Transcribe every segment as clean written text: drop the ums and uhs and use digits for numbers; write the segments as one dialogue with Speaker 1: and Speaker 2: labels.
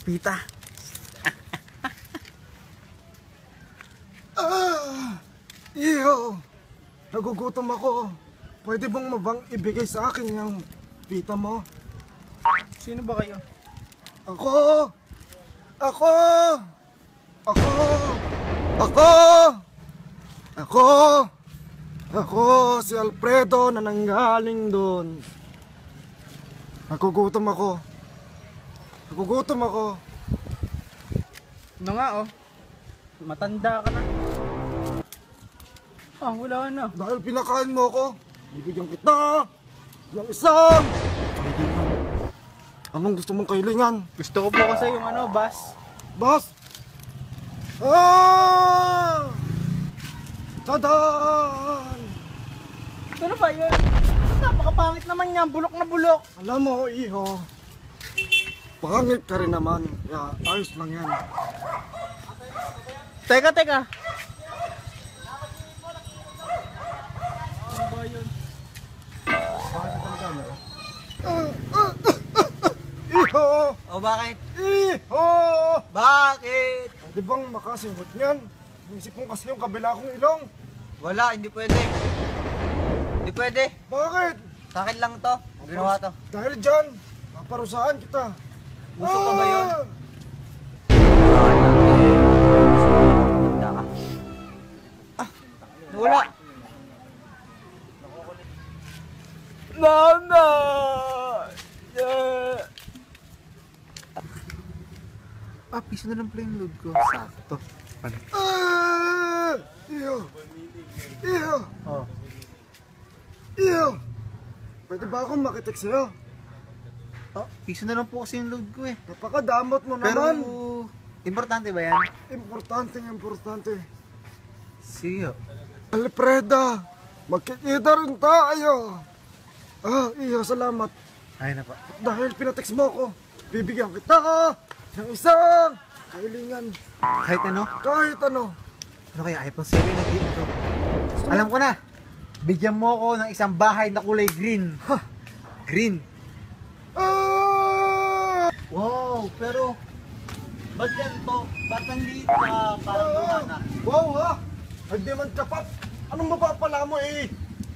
Speaker 1: pita.
Speaker 2: Iyo, nagugutom ako. Pwede bang ibigay sa akin yung pita mo?
Speaker 1: Sino ba kayo?
Speaker 2: Ako! Ako! Ako! Ako! Ako! Ako, si Alfredo na nanggaling doon. Nagugutom ako. Nagugutom ako.
Speaker 1: Ano nga oh. Matanda ka na. Ah, wala na.
Speaker 2: Dahil pinakain mo ako, bibigyan kita ng isang kailingan. Anong gusto mong kailingan?
Speaker 1: Gusto ko po kasi yung ano, bus.
Speaker 2: Boss! Ah! Tadan!
Speaker 1: Ano ba yun? Napakapangit naman yan, bulok na bulok.
Speaker 2: Alam mo, iho, pangit ka rin naman. Kaya ayos lang yan.
Speaker 1: Teka. Ano ba yun?
Speaker 2: Iho!
Speaker 1: O bakit?
Speaker 2: Iho!
Speaker 1: Bakit?
Speaker 2: Di bang makasingot niyan? Inisip mo kasi yung kabila kong ilong.
Speaker 1: Wala, hindi pwede. Hindi pwede.
Speaker 2: Bakit?
Speaker 1: Sa akin lang to. Ginawa to.
Speaker 2: Dahil dyan, paparusahan kita.
Speaker 1: Gusto ko ba yun? Wala. Mama!
Speaker 3: Piso na lang pala yung load ko. Sakto.
Speaker 2: Iyo! Iyo!
Speaker 1: Oh.
Speaker 2: Iyo! Pwede ba akong makitext sa'yo?
Speaker 3: Piso na lang po kasi yung load ko eh.
Speaker 2: Napakadamot mo
Speaker 3: Pero,
Speaker 2: naman.
Speaker 3: importante ba yan?
Speaker 2: Importante.
Speaker 3: Sige.
Speaker 2: Alfreda, magkikita rin tayo. Iyo, salamat.
Speaker 3: Ay na pa.
Speaker 2: Dahil pinatext mo ako, bibigyan kita ng isang kailingan.
Speaker 3: Kahit ano?
Speaker 2: Kahit ano.
Speaker 3: Ano kaya? iPhone 7 na dito. Alam ko na. Bigyan mo ako ng isang bahay na kulay green. Green.
Speaker 1: Wow, pero ba't yan to? Ba't ang liit ka parang lumana?
Speaker 2: Wow ha! Nag-demand ka pa. Anong mapapala mo eh?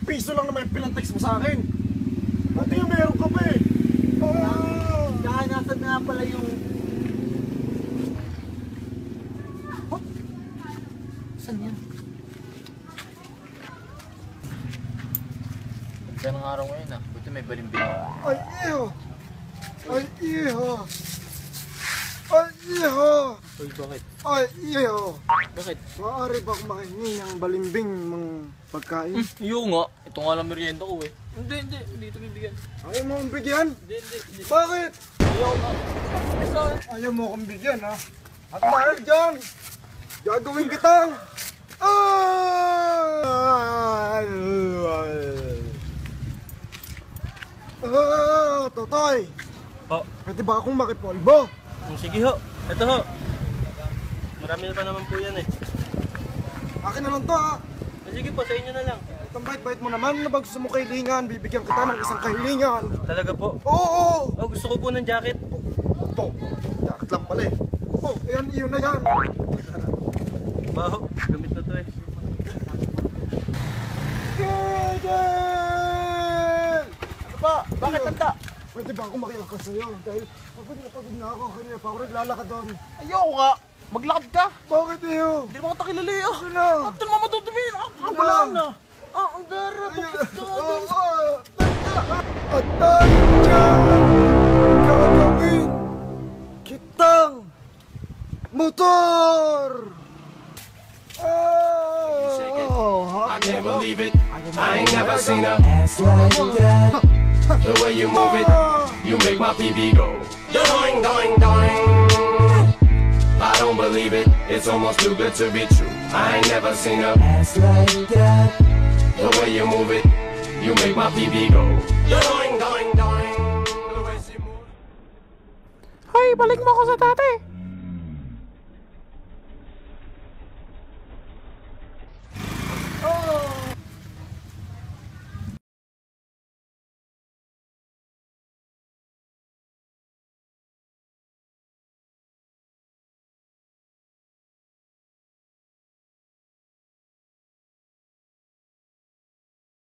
Speaker 2: Piso lang naman yung pinatext mo sa akin. Pati yung meron ka pa eh.
Speaker 1: Kaya nasaan nga pala yung... Saan yan? Ganda ng araw ngayon ah. Buti may balimbing.
Speaker 2: Ay, iyo! Ay, iyo! Ay, iyo!
Speaker 1: Uy, bakit?
Speaker 2: Ay, iyo!
Speaker 1: Bakit?
Speaker 2: Maaari ba akong makihingi ng balimbing mong pagkain?
Speaker 1: Iyo nga. Ito nga lang merienda ko eh. Hindi. Dito bibigyan.
Speaker 2: Ayaw mo akong bigyan?
Speaker 1: Hindi.
Speaker 2: Bakit?
Speaker 1: Ayaw nga.
Speaker 2: Ayaw mo akong bigyan ha? At dahil dyan, gagawin kitang... Totoy!
Speaker 1: Po.
Speaker 2: Pwede ba akong makipolvo?
Speaker 1: Sige ho. Ito ho. Marami na pa naman po yan eh.
Speaker 2: Akin na lang to ha.
Speaker 1: Sige po, sa inyo na lang.
Speaker 2: Itong bait-bait mo naman na ba gusto mo kailingan, bibigyan kita ng isang kailingan.
Speaker 1: Talaga po?
Speaker 2: Oo!
Speaker 1: Oh, gusto ko po ng jacket.
Speaker 2: Ito, jacket lang pala eh. Oh, ayan, iyon na yan.
Speaker 1: Wow, gamit na to eh.
Speaker 2: Gagel!
Speaker 1: Ano ba? Bakit tanda?
Speaker 2: Pwede ba akong makilakas sa'yo? Dahil pagod na ako. Kanina pa ako naglalakad doon.
Speaker 1: Ayoko nga. Maglakad ka.
Speaker 2: Bakit iyo?
Speaker 1: Hindi naman kita kilala eh.
Speaker 2: Ano na?
Speaker 1: At naman matutumin. Wala na. Ang gara.
Speaker 2: At tanyan gagawin kitang motor!
Speaker 4: I can't believe it. I ain't never seen a ass like that. The way you move it, you make my PB go doing, doing, doing. I don't believe it. It's almost too good to be true. I ain't never seen a ass like that. The way you move it, you make my PB go doing, doing, doing. The way she moves.
Speaker 3: Hoy, balik mo ako sa dati.